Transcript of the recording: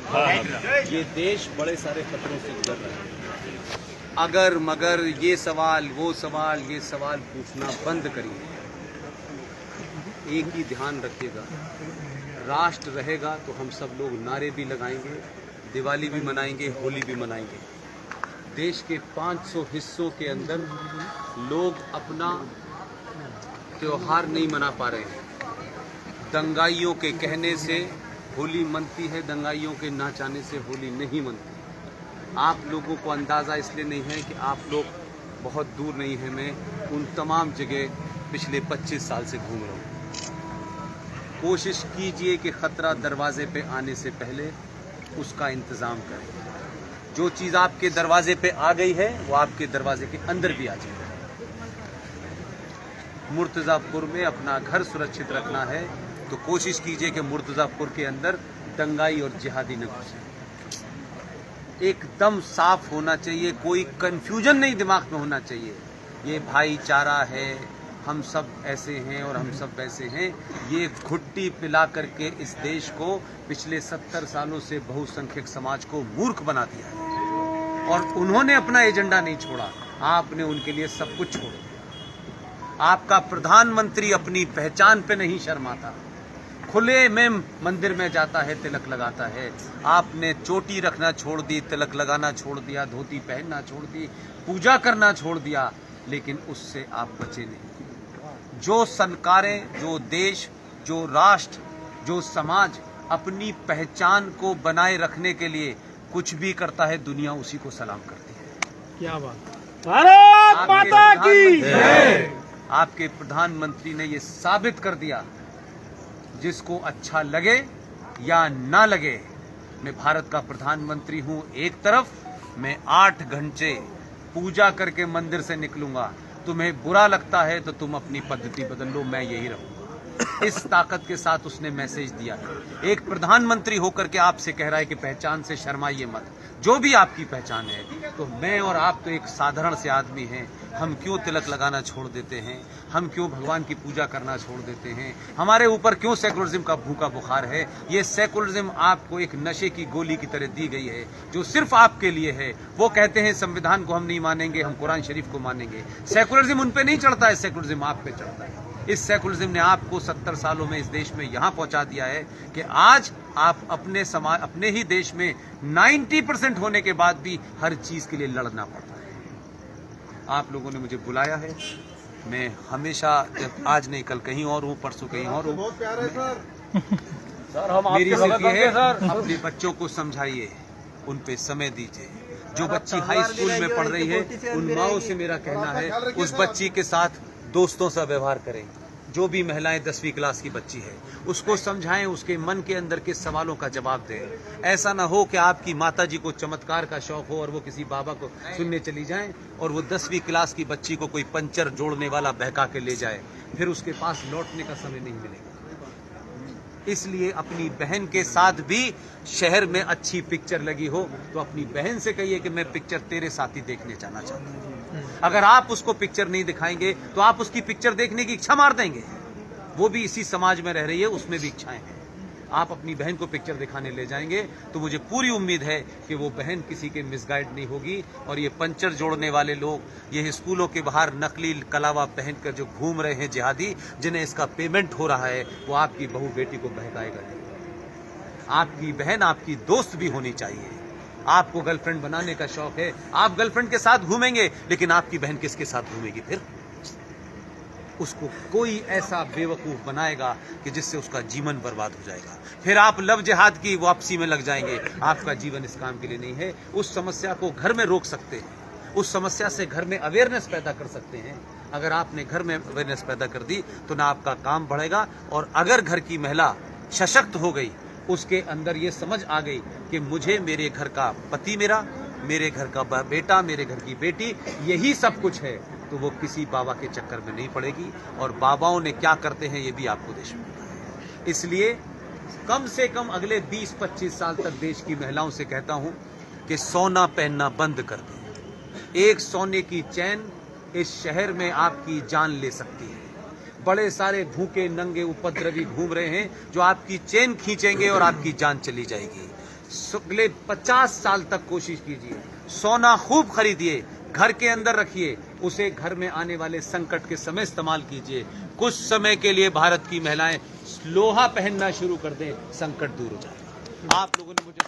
ये देश बड़े सारे खतरों से गुजर रहा है। अगर मगर ये सवाल वो सवाल ये सवाल पूछना बंद करिए। एक ही ध्यान रखिएगा, राष्ट्र रहेगा तो हम सब लोग नारे भी लगाएंगे, दिवाली भी मनाएंगे, होली भी मनाएंगे। देश के 500 हिस्सों के अंदर लोग अपना त्योहार नहीं मना पा रहे हैं। दंगाइयों के कहने से होली मनती है, दंगाइयों के ना चाहने से होली नहीं मनती। आप लोगों को अंदाज़ा इसलिए नहीं है कि आप लोग बहुत दूर नहीं हैं। मैं उन तमाम जगह पिछले 25 साल से घूम रहा हूँ। कोशिश कीजिए कि ख़तरा दरवाजे पे आने से पहले उसका इंतज़ाम करें। जो चीज़ आपके दरवाजे पे आ गई है वो आपके दरवाजे के अंदर भी आ जाए। मुर्तज़ापुर में अपना घर सुरक्षित रखना है तो कोशिश कीजिए कि मुर्तज़ापुर के अंदर दंगाई और जिहादी न घुसे। एकदम साफ होना चाहिए, कोई कंफ्यूजन नहीं दिमाग में होना चाहिए। ये भाईचारा है, हम सब ऐसे हैं और हम सब वैसे हैं। ये घुट्टी पिला करके इस देश को पिछले 70 सालों से बहुसंख्यक समाज को मूर्ख बना दिया है और उन्होंने अपना एजेंडा नहीं छोड़ा, आपने उनके लिए सब कुछ छोड़ दिया। आपका प्रधानमंत्री अपनी पहचान पे नहीं शर्माता, खुले में मंदिर में जाता है, तिलक लगाता है। आपने चोटी रखना छोड़ दी, तिलक लगाना छोड़ दिया, धोती पहनना छोड़ दी, पूजा करना छोड़ दिया, लेकिन उससे आप बचे नहीं। जो संस्कारें, जो देश, जो राष्ट्र, जो समाज अपनी पहचान को बनाए रखने के लिए कुछ भी करता है, दुनिया उसी को सलाम करती है। क्या बात, भारत माता की जय। आपके प्रधानमंत्री ने ये साबित कर दिया, जिसको अच्छा लगे या ना लगे, मैं भारत का प्रधानमंत्री हूं। एक तरफ मैं 8 घंटे पूजा करके मंदिर से निकलूंगा, तुम्हें बुरा लगता है तो तुम अपनी पद्धति बदल लो, मैं यही रहूंगा। इस ताकत के साथ उसने मैसेज दिया है। एक प्रधानमंत्री होकर के आपसे कह रहा है कि पहचान से शर्माइए मत, जो भी आपकी पहचान है। तो मैं और आप तो एक साधारण से आदमी हैं, हम क्यों तिलक लगाना छोड़ देते हैं? हम क्यों भगवान की पूजा करना छोड़ देते हैं? हमारे ऊपर क्यों सेकुलरिज्म का भूखा बुखार है? ये सेकुलरिज्म आपको एक नशे की गोली की तरह दी गई है, जो सिर्फ आपके लिए है। वो कहते हैं संविधान को हम नहीं मानेंगे, हम कुरान शरीफ को मानेंगे। सेकुलरिज्म उन पे नहीं चढ़ता है, सेकुलरिज्म आप पे चढ़ता है। इस सेकुलरिज्म ने आपको 70 सालों में इस देश में यहां पहुंचा दिया है कि आज आप अपने समाज, अपने ही देश में 90% होने के बाद भी हर चीज के लिए लड़ना पड़ता है। आप लोगों ने मुझे बुलाया है, मैं हमेशा, जब आज नहीं कल कहीं और हूं, परसों कहीं और हूं। मेरी सिर्फ ये है, अपने बच्चों को समझाइए, उन पे समय दीजिए। जो बच्ची हाई स्कूल में पढ़ रही है, उन माओं से मेरा कहना है उस बच्ची के साथ दोस्तों सा व्यवहार करें। जो भी महिलाएं 10वीं क्लास की बच्ची है, उसको समझाएं, उसके मन के अंदर के सवालों का जवाब दें। ऐसा ना हो कि आपकी माताजी को चमत्कार का शौक हो और वो किसी बाबा को सुनने चली जाएं और वो 10वीं क्लास की बच्ची को कोई पंचर जोड़ने वाला बहका के ले जाए, फिर उसके पास लौटने का समय नहीं मिलेगा। इसलिए अपनी बहन के साथ भी शहर में अच्छी पिक्चर लगी हो तो अपनी बहन से कहिए कि मैं पिक्चर तेरे साथ ही देखने जाना चाहता हूं। अगर आप उसको पिक्चर नहीं दिखाएंगे तो आप उसकी पिक्चर देखने की इच्छा मार देंगे। वो भी इसी समाज में रह रही है, उसमें भी इच्छाएं हैं। आप अपनी बहन को पिक्चर दिखाने ले जाएंगे तो मुझे पूरी उम्मीद है कि वो बहन किसी के मिसगाइड नहीं होगी। और ये पंचर जोड़ने वाले लोग, ये स्कूलों के बाहर नकली कलावा पहनकर जो घूम रहे हैं जिहादी, जिन्हें इसका पेमेंट हो रहा है, वो आपकी बहू बेटी को बहकाएगा नहीं। आपकी बहन आपकी दोस्त भी होनी चाहिए। आपको गर्लफ्रेंड बनाने का शौक है, आप गर्लफ्रेंड के साथ घूमेंगे, लेकिन आपकी बहन किसके साथ घूमेगी? फिर उसको कोई ऐसा बेवकूफ बनाएगा कि जिससे उसका जीवन बर्बाद हो जाएगा। फिर आप लव जिहाद की वापसी में लग जाएंगे। आपका जीवन इस काम के लिए नहीं है। उस समस्या को घर में रोक सकते हैं, उस समस्या से घर में अवेयरनेस पैदा कर सकते हैं। अगर आपने घर में अवेयरनेस पैदा कर दी तो ना आपका काम बढ़ेगा, और अगर घर की महिला सशक्त हो गई, उसके अंदर ये समझ आ गई कि मुझे मेरे घर का पति, मेरे घर का बेटा, मेरे घर की बेटी, यही सब कुछ है, तो वो किसी बाबा के चक्कर में नहीं पड़ेगी। और बाबाओं ने क्या करते हैं ये भी आपको देश में पता है। इसलिए कम से कम अगले 20-25 साल तक देश की महिलाओं से कहता हूं कि सोना पहनना बंद कर दें। एक सोने की चैन इस शहर में आपकी जान ले सकती है। बड़े सारे भूखे नंगे उपद्रवी घूम रहे हैं जो आपकी चेन खींचेंगे और आपकी जान चली जाएगी। अगले 50 साल तक कोशिश कीजिए, सोना खूब खरीदिए, घर के अंदर रखिए, उसे घर में आने वाले संकट के समय इस्तेमाल कीजिए। कुछ समय के लिए भारत की महिलाएं लोहा पहनना शुरू कर दें, संकट दूर हो जाए। आप लोगों ने मुझे